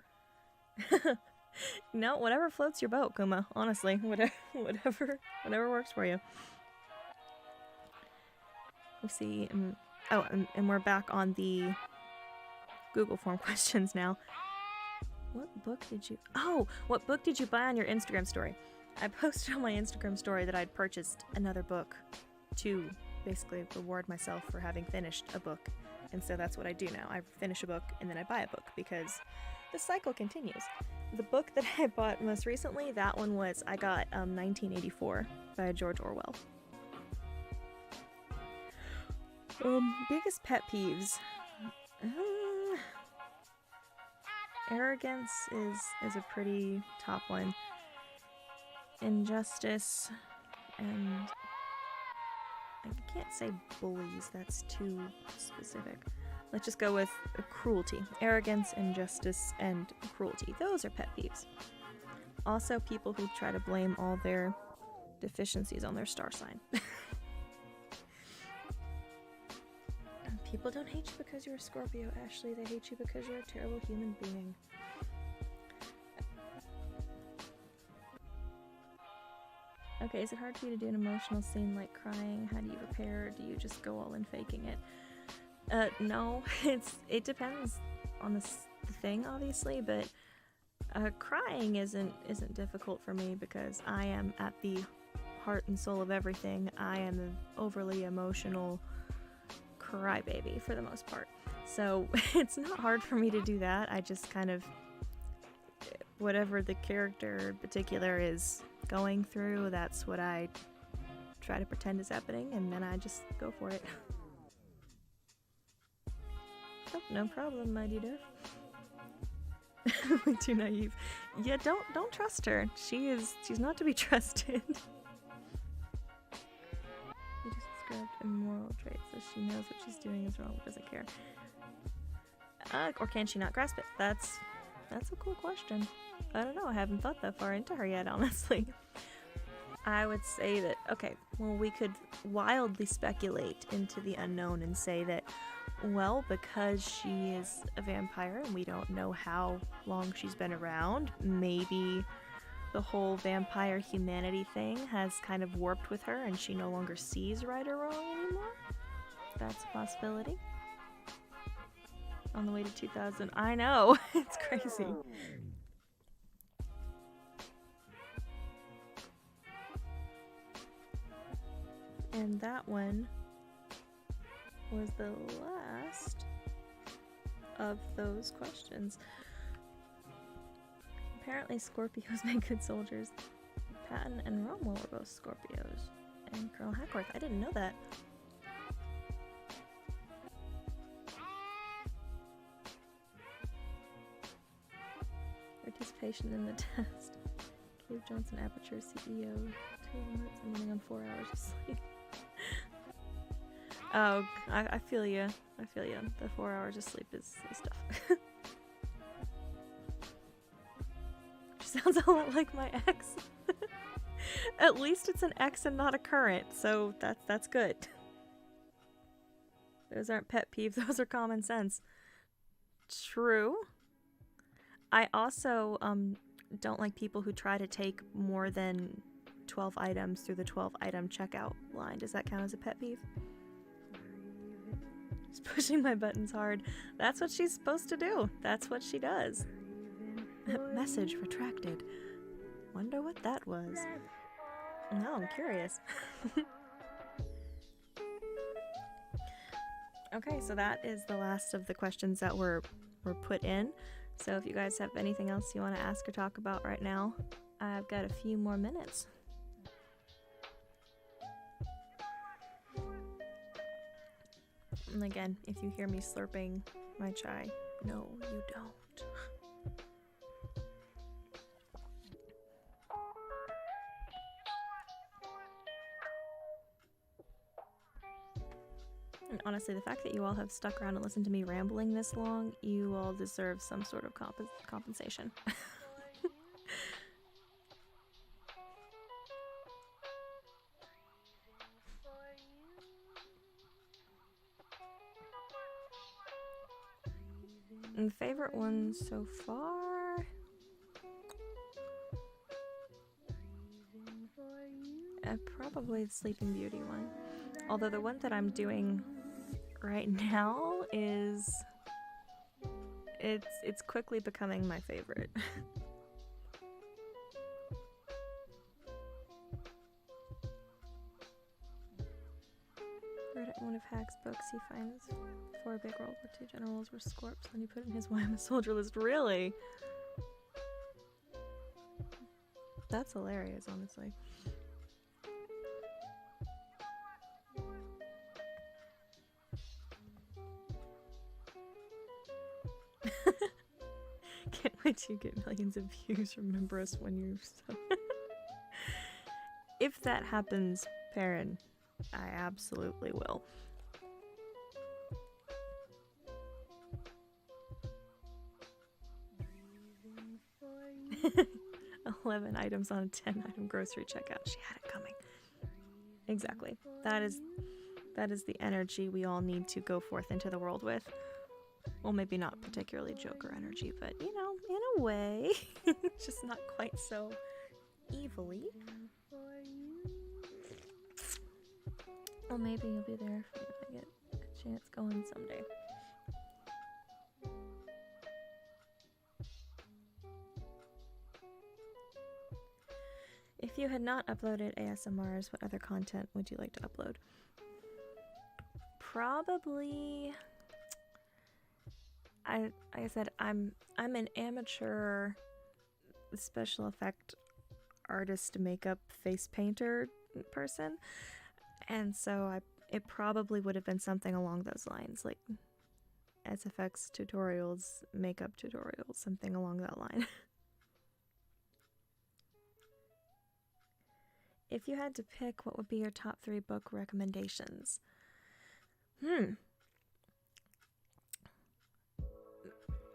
No, whatever floats your boat, Kuma. Honestly, whatever works for you. We'll see. And we're back on the Google form questions now. What book did you... Oh! What book did you buy on your Instagram story? I posted on my Instagram story that I'd purchased another book to basically reward myself for having finished a book. And so that's what I do now. I finish a book and then I buy a book because the cycle continues. The book that I bought most recently, that one was, I got 1984 by George Orwell. Biggest pet peeves. Arrogance is a pretty top one. Injustice, and I can't say bullies, that's too specific. Let's just go with cruelty. Arrogance, injustice, and cruelty. Those are pet peeves. Also, people who try to blame all their deficiencies on their star sign. People don't hate you because you're a Scorpio, Ashley. They hate you because you're a terrible human being. Okay, is it hard for you to do an emotional scene like crying? How do you prepare? Do you just go all in faking it? No, it depends on the thing, obviously, but crying isn't difficult for me because I am at the heart and soul of everything. I am an overly emotional crybaby for the most part. So it's not hard for me to do that. I just kind of, whatever the character in particular is going through, that's what I try to pretend is happening, and then I just go for it. Oh, no problem, my dear. Way too naive. Yeah, don't trust her. She's not to be trusted. You just described immoral traits, so she knows what she's doing is wrong but doesn't care. Or can she not grasp it? That's a cool question. I don't know, I haven't thought that far into her yet, honestly. I would say that, okay, well, we could wildly speculate into the unknown and say that, well, because she is a vampire and we don't know how long she's been around, maybe the whole vampire humanity thing has kind of warped with her and she no longer sees right or wrong anymore. That's a possibility. On the way to 2000. I know, it's crazy. And that one was the last of those questions. Apparently Scorpios make good soldiers. Patton and Romwell were both Scorpios. And Colonel Hackworth. I didn't know that. Participation in the test. Cave Johnson Aperture CEO. 2 minutes and running on 4 hours of sleep. Oh, I feel you. I feel you. The 4 hours of sleep is tough. She sounds a lot like my ex. At least it's an ex and not a current, so that's good. Those aren't pet peeves, those are common sense. True. I also don't like people who try to take more than 12 items through the 12 item checkout line. Does that count as a pet peeve? She's pushing my buttons hard. That's what she's supposed to do. That's what she does. Message retracted. Wonder what that was. No, I'm curious. Okay, so that is the last of the questions that were put in. So if you guys have anything else you want to ask or talk about right now, I've got a few more minutes. And again, if you hear me slurping my chai, no, you don't. And honestly, the fact that you all have stuck around and listened to me rambling this long, you all deserve some sort of compensation. And favorite one so far? Probably the Sleeping Beauty one. Although the one that I'm doing right now is it's quickly becoming my favorite. Read one of Hack's books. He finds 4 big World War II generals were scorps when he put in his Why I'm a Soldier list. Really? That's hilarious, honestly. Can't wait to get millions of views. Remember us when you're so. If that happens, Perrin, I absolutely will. 11 items on a 10 item grocery checkout. She had it coming. Exactly. That is the energy we all need to go forth into the world with. Well, maybe not particularly Joker energy, but you know, in a way. Just not quite so evilly. Well, maybe you'll be there for me if I get a chance going someday. If you had not uploaded ASMRs, what other content would you like to upload? Probably, like I said, I'm an amateur special effect artist, makeup, face painter person, and so it probably would have been something along those lines, like SFX tutorials, makeup tutorials, something along that line. If you had to pick, what would be your top 3 book recommendations?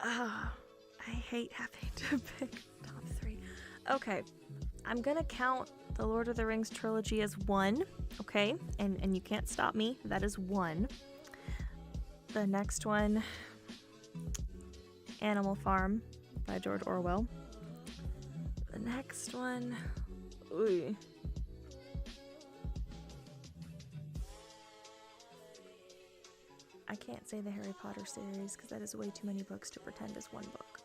I hate having to pick top 3. Okay, I'm gonna count the Lord of the Rings trilogy as 1, okay? And you can't stop me. That is 1. The next one, Animal Farm by George Orwell. The next one, ooh. I can't say the Harry Potter series because that is way too many books to pretend is one book.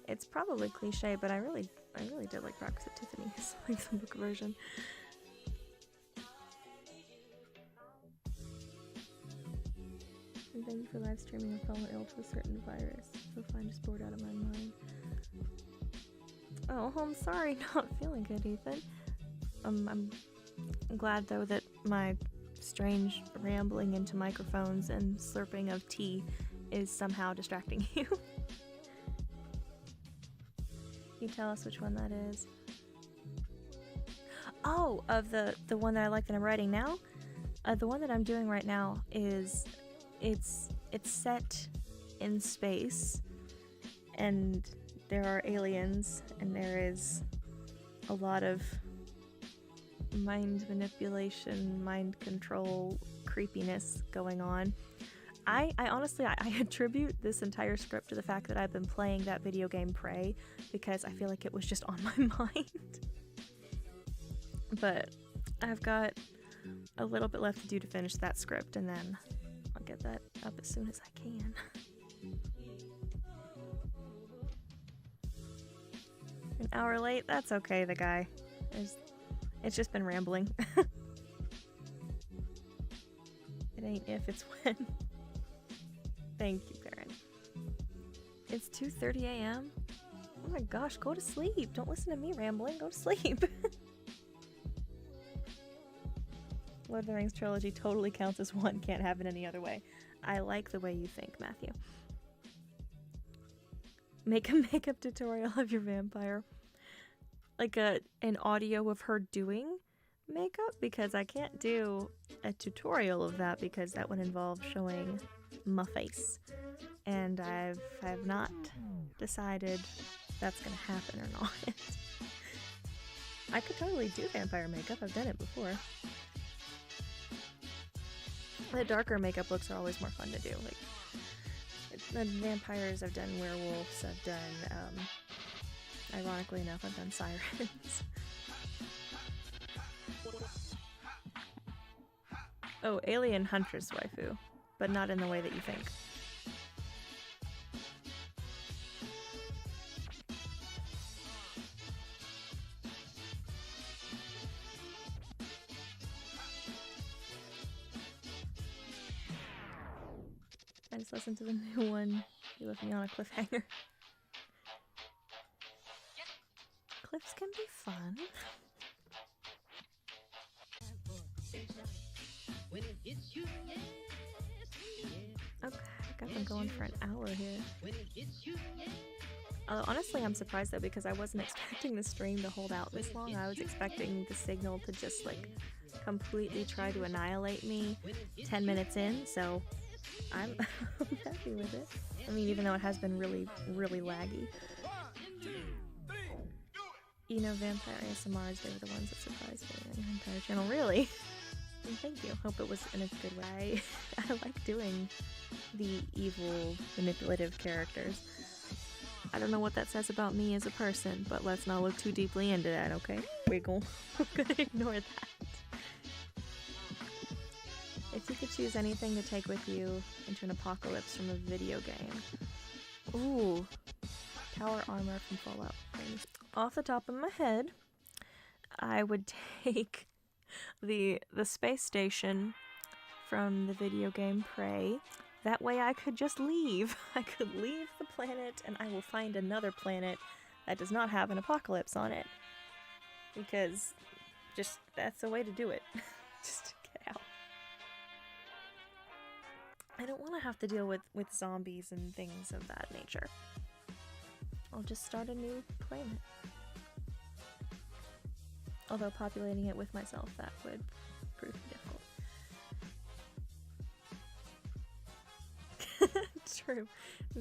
It's probably cliche, but I really did like Breakfast at Tiffany's, like the book version. Thank you for live streaming. I've fallen ill to a certain virus. So fine, just bored out of my mind. Oh, I'm sorry, not feeling good, Ethan. I'm glad though that my strange rambling into microphones and slurping of tea is somehow distracting you. Can you tell us which one that is? Oh, of the one that I like that I'm writing now? The one that I'm doing right now is it's set in space, and there are aliens, and there is a lot of mind manipulation, mind control, creepiness going on. I honestly attribute this entire script to the fact that I've been playing that video game Prey, because I feel like it was just on my mind. But I've got a little bit left to do to finish that script, and then I'll get that up as soon as I can. An hour late? That's okay, the guy. It's just been rambling. It ain't if, it's when. Thank you, Karen. It's 2:30 a.m.? Oh my gosh, go to sleep. Don't listen to me rambling. Go to sleep. Lord of the Rings trilogy totally counts as one. Can't have it any other way. I like the way you think, Matthew. Make a makeup tutorial of your vampire. Like an audio of her doing makeup, because I can't do a tutorial of that because that would involve showing my face, and I've not decided if that's gonna happen or not. I could totally do vampire makeup. I've done it before. The darker makeup looks are always more fun to do. Like the vampires, I've done werewolves, I've done ironically enough, I've done sirens. Oh, alien huntress waifu, but not in the way that you think. I just listened to the new one. You left me on a cliffhanger. Cliffs can be fun. Okay, I got them going for an hour here. Honestly, I'm surprised though, because I wasn't expecting the stream to hold out this long. I was expecting the signal to just like completely try to annihilate me 10 minutes in, so I'm happy with it. I mean, even though it has been really, really laggy. You know, vampire ASMRs, they were the ones that surprised me on your entire channel. Really? Well, thank you. Hope it was in a good way. I like doing the evil, manipulative characters. I don't know what that says about me as a person, but let's not look too deeply into that, okay? We're gonna ignore that. If you could choose anything to take with you into an apocalypse from a video game. Ooh. Power armor from Fallout. Off the top of my head, I would take the space station from the video game Prey. That way I could just leave. I could leave the planet and I will find another planet that does not have an apocalypse on it. Because just that's the way to do it. Just to get out. I don't want to have to deal with zombies and things of that nature. I'll just start a new planet. Although populating it with myself, that would prove difficult. True.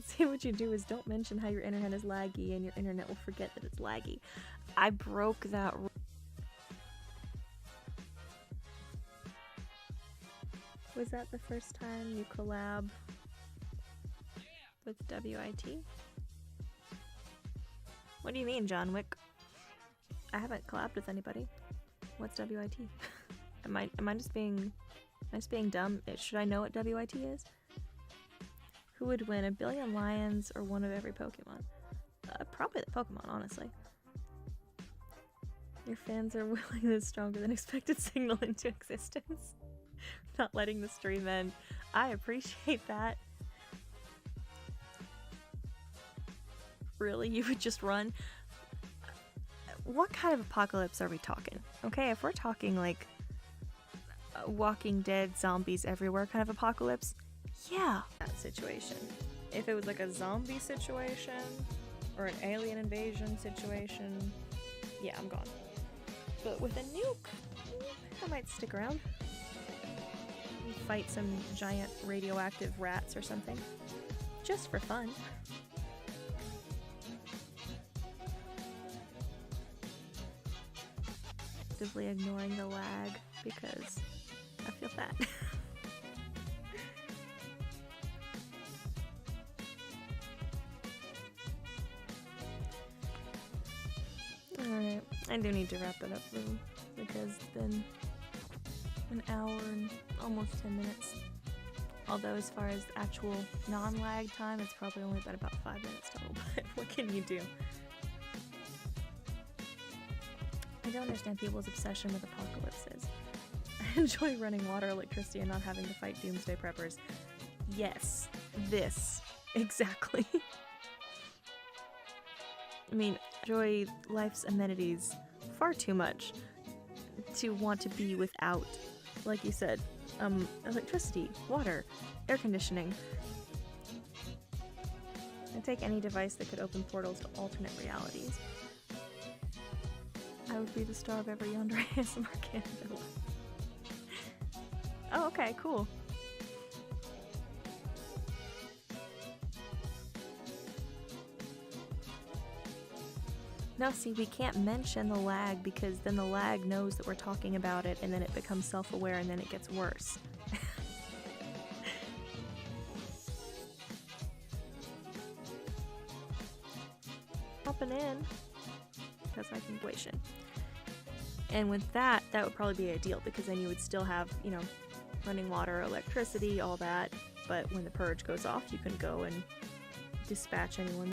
See, what you do is don't mention how your internet is laggy and your internet will forget that it's laggy. I broke that rule. Was that the first time you collab with WIT? What do you mean, John Wick? I haven't collabed with anybody. What's WIT? Am I just being dumb? Should I know what WIT is? Who would win, a billion lions or one of every Pokemon? Probably the Pokemon, honestly. Your fans are willing this stronger than expected signal into existence. Not letting the stream end. I appreciate that. Really? You would just run? What kind of apocalypse are we talking? Okay, if we're talking like Walking Dead, zombies everywhere kind of apocalypse, yeah. That situation. If it was like a zombie situation or an alien invasion situation, yeah, I'm gone. But with a nuke, I might stick around. Fight some giant radioactive rats or something. Just for fun. Actively ignoring the lag because I feel bad. Alright, I do need to wrap it up though, because it's been an hour and almost 10 minutes. Although as far as actual non-lag time, it's probably only been about 5 minutes total, but what can you do? I don't understand people's obsession with apocalypses. I enjoy running water, electricity, and not having to fight doomsday preppers. Yes, this. Exactly. I mean, enjoy life's amenities far too much to want to be without, like you said, electricity, water, air conditioning. I'd take any device that could open portals to alternate realities. I would be the star of every Yandere ASMR candle. Oh, okay, cool. Now see, we can't mention the lag because then the lag knows that we're talking about it and then it becomes self-aware and then it gets worse. Hopping in because I can Guation. And with that, that would probably be ideal because then you would still have, you know, running water, electricity, all that. But when the purge goes off, you can go and dispatch anyone